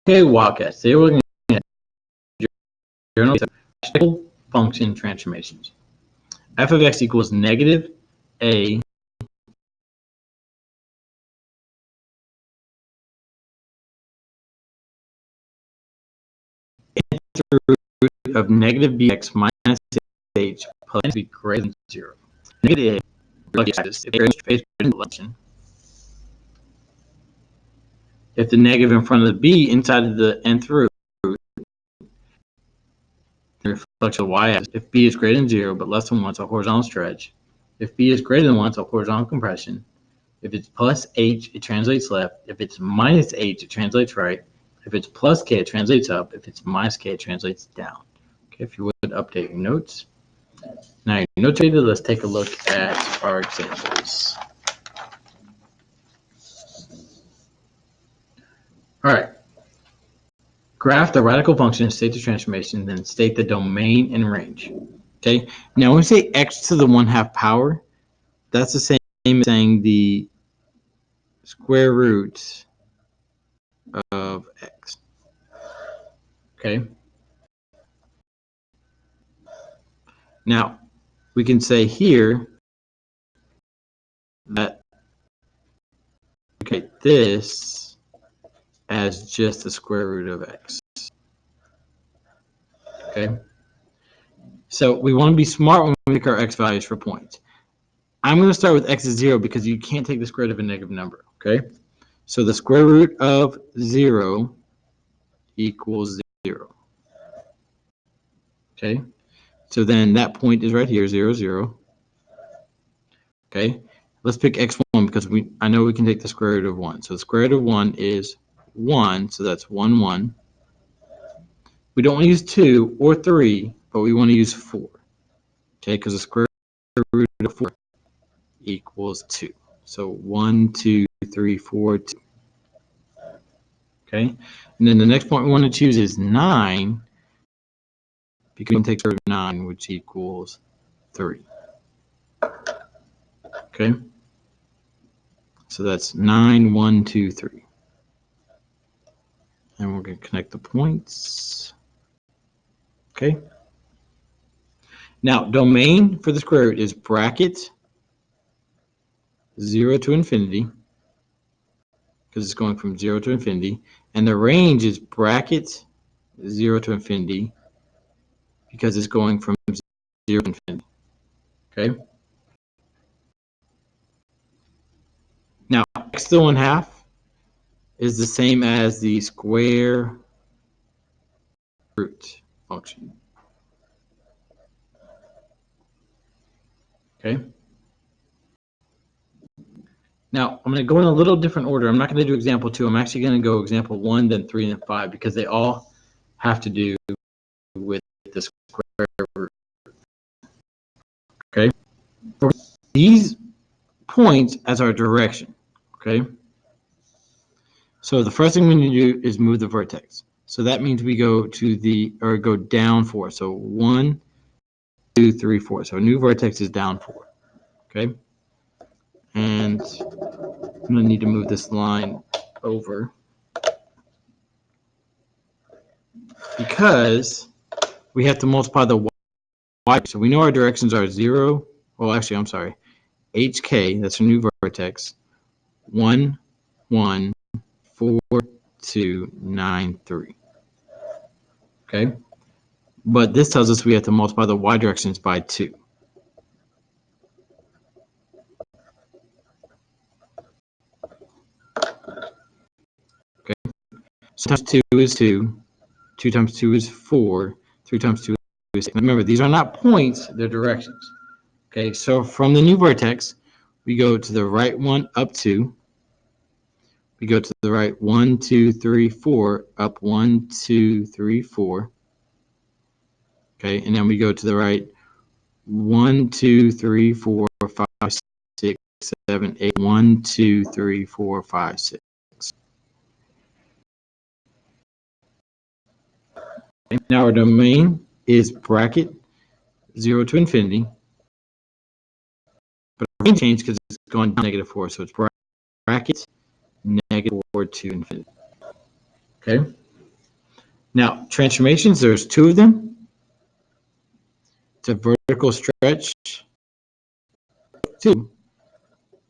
Okay, Wildcats. Today we're looking at journal function transformations. F of x equals negative a root of negative bx minus h plus b greater than 0. Negative a if the negative in front of the b inside of the nth root, the reflection of y-axis. If b is greater than 0 but less than 1, it's a horizontal stretch. If b is greater than 1, it's a horizontal compression. If it's plus h, it translates left. If it's minus h, it translates right. If it's plus k, it translates up. If it's minus k, it translates down. Okay, if you would update your notes. Now your notes are ready. Let's take a look at our examples. All right. Graph the radical function and state the transformation, then state the domain and range. Okay. Now when we say x to the 1/2 power, that's the same as saying the square root of x. Okay. Now we can say here that this as just the square root of x. Okay. So we want to be smart when we make our x values for points. I'm going to start with x is 0 because you can't take the square root of a negative number. Okay. So the square root of 0 equals 0. Okay. So then that point is right here, 0, 0. Okay. Let's pick x1 because I know we can take the square root of 1. So the square root of 1 is 1, so that's 1, 1. We don't want to use 2 or 3, but we want to use 4. Okay, because the square root of 4 equals 2. So 1, 2, 3, 4, 2. Okay, and then the next point we want to choose is 9, because we can take the square root of 9, which equals 3. Okay, so that's 9, 1, 2, 3. And we're going to connect the points. Okay. Now, domain for the square root is bracket 0 to infinity, because it's going from 0 to infinity. And the range is bracket 0 to infinity, because it's going from 0 to infinity. Okay. Now, x to the 1/2 is the same as the square root function. Okay. Now, I'm going to go in a little different order. I'm not going to do example 2. I'm actually going to go example 1, then 3, and then 5, because they all have to do with the square root. Okay. These points as our direction. Okay. So the first thing we need to do is move the vertex. So that means we go go down 4. So 1, 2, 3, 4. So a new vertex is down 4. Okay. And I'm going to need to move this line over because we have to multiply the y. So we know our directions are 0. Well, actually, I'm sorry. HK, that's a new vertex. 1, 1, 4, 2, 9, 3. Okay. But this tells us we have to multiply the y directions by 2. Okay. So times 2 is 2. 2 times 2 is 4. 3 times 2 is 6. Remember, these are not points, they're directions. Okay, so from the new vertex, we go to the right one, up 2. We go to the right 1, 2, 3, 4, up 1, 2, 3, 4. Okay, and then we go to the right 1, 2, 3, 4, 5, 6, 7, 8. 1, 2, 3, 4, 5, 6. Okay, now our domain is bracket 0 to infinity. But our range change because it's going down -4, so it's bracket -4 to infinity. Okay. Now, transformations, there's 2 of them. It's a vertical stretch, 2,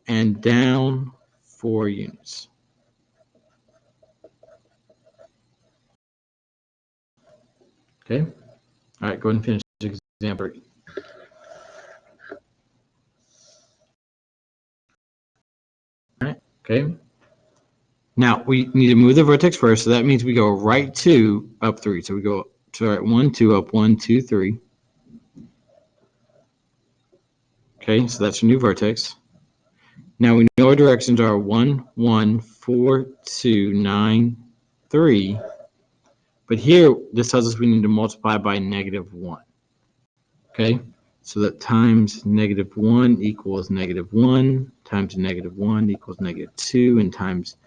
and down 4 units. Okay? All right, go ahead and finish example 3. All right, okay. Now, we need to move the vertex first, so that means we go right 2, up 3. So we go to right 1, 2, up 1, 2, 3. Okay, so that's your new vertex. Now we know our directions are 1, 1, 4, 2, 9, 3. But here, this tells us we need to multiply by -1. Okay, so that times -1 equals -1, times -1 equals -2, and times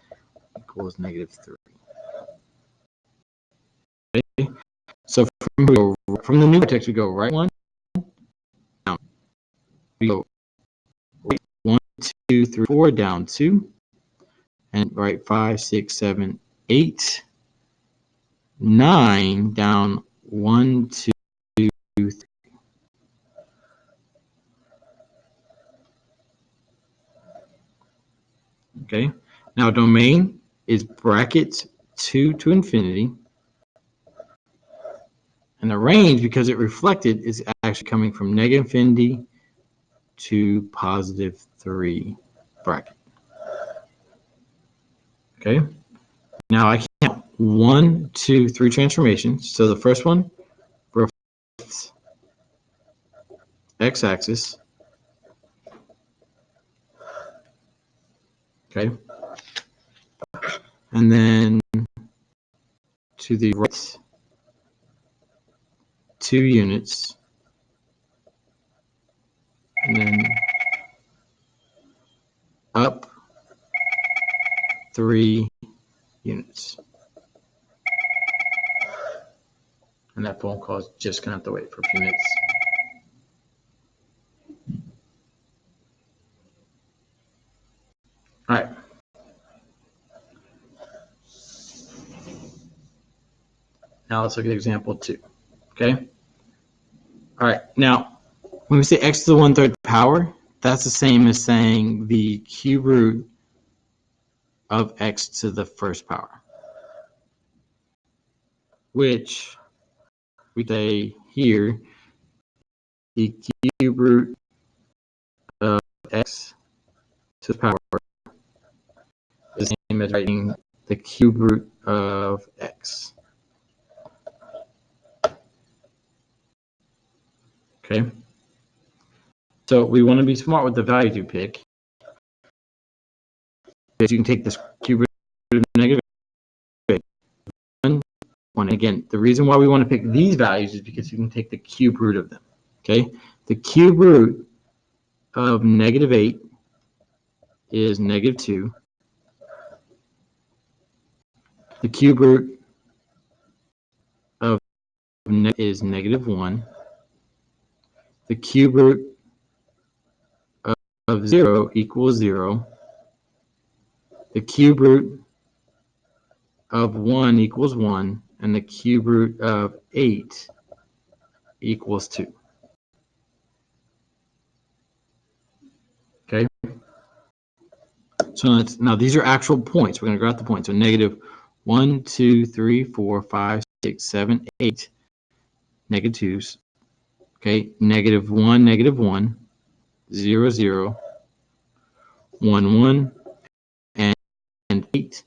equals -3. Okay, so from the new vertex, we go right 1, down. We go right 1, 2, 3, 4, down 2, and right 5, 6, 7, 8, 9, down 1, 2, 3. Okay, now domain is brackets 2 to infinity. And the range, because it reflected, is actually coming from -infinity to +3 bracket. Okay, now I count 1, 2, 3 transformations. So the first one reflects x-axis. Okay, and then to the right 2 units, and then up 3 units. And that phone call is just going to have to wait for a few minutes. All right. Now let's look at example 2. Okay. All right. Now, when we say x to the 1/3 power, that's the same as saying the cube root of x to the first power, which we say here, the cube root of x to the power is the same as writing the cube root of x. Okay. So we want to be smart with the values you pick, because you can take this cube root of -8. 1. Again, the reason why we want to pick these values is because you can take the cube root of them. Okay, the cube root of -8 is -2. The cube root of is -1. The cube root of 0 equals 0. The cube root of 1 equals 1. And the cube root of 8 equals 2. Okay? So now these are actual points. We're going to graph the points. So -1, 2, 3, 4, 5, 6, 7, 8 -2s. Okay, -1, -1, 0, 0, 1, 1, and 8,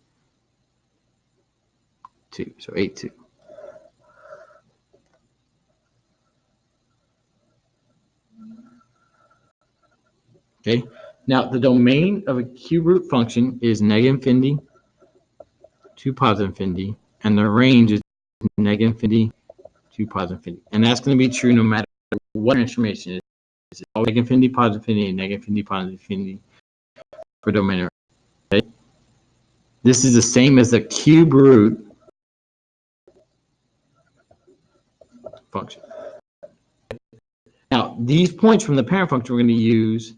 2. So 8, 2. Okay, now the domain of a cube root function is -infinity to +infinity, and the range is -infinity to +infinity. And that's going to be true no matter what transformation it is. It's always -infinity, +infinity, and -infinity, +infinity for domain. Okay? This is the same as the cube root function. Now, these points from the parent function we're going to use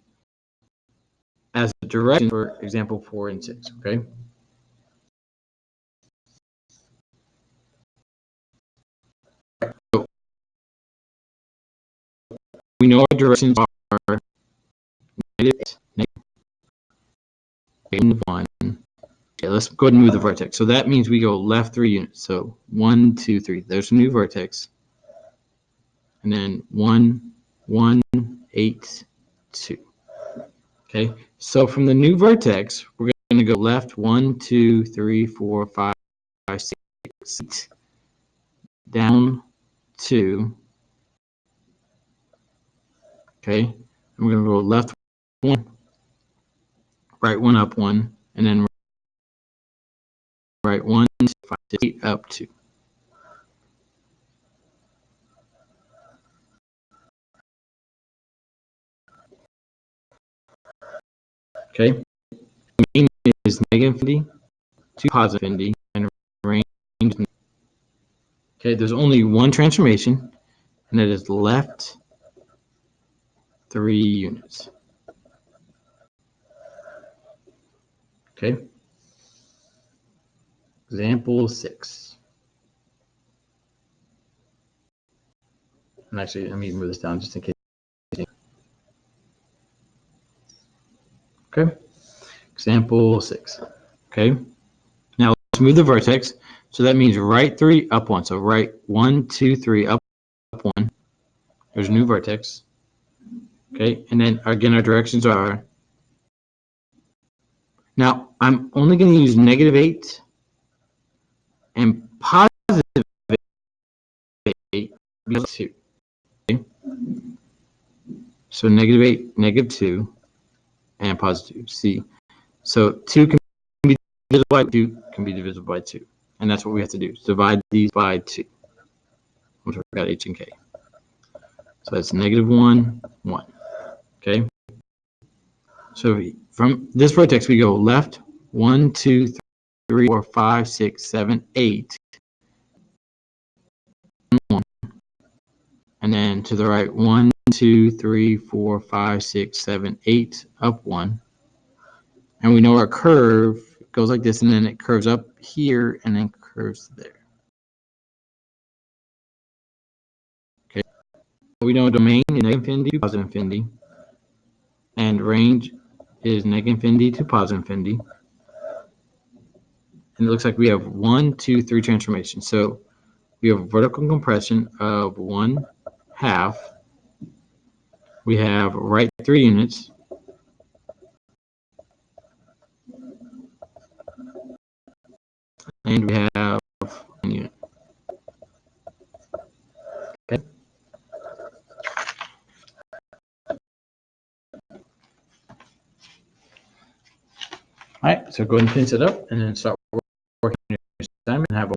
as a direction for example 4 and 6, okay? we know our directions are negative, negative 1. Okay, let's go ahead and move the vertex. So that means we go left 3 units. So 1, 2, 3. There's a new vertex. And then 1, 1, 8, 2. Okay, so from the new vertex, we're going to go left 1, 2, 3, 4, 5, 6, 8, down 2. Okay, and we're going to go left 1, right 1, up 1, and then right 1, 2, 5, 6, 8, up 2. Okay, mean is negative infinity to positive infinity, and range. Okay, there's only one transformation, and that is left 3 units. Okay, example 6. And actually, let me move this down just in case. Okay, example 6. Okay, now let's move the vertex. So that means right 3, up 1. So right 1, 2, 3, up 1. There's a new vertex. Okay, and then again, our directions are. Now, I'm only going to use negative 8 and positive 8 because 2. Okay? So negative 8, negative 2, and positive 2. See, so 2 can be divisible by 2, can be divisible by 2. And that's what we have to do. Divide these by 2. Which we've got h and k. So that's negative 1, 1. Okay? So from this vertex, we go left 1, 2, 3, 4, 5, 6, 7, 8. 1. And then to the right 1, 2, 3, 4, 5, 6, 7, 8, up 1. And we know our curve goes like this, and then it curves up here and then curves there. Okay. We know domain is negative infinity to positive infinity, and range is negative infinity to positive infinity. And it looks like we have 1, 2, 3 transformations. So we have vertical compression of 1/2. We have right 3 units. And we have 1 unit. Okay. All right, so go ahead and finish it up and then start working your assignment and have a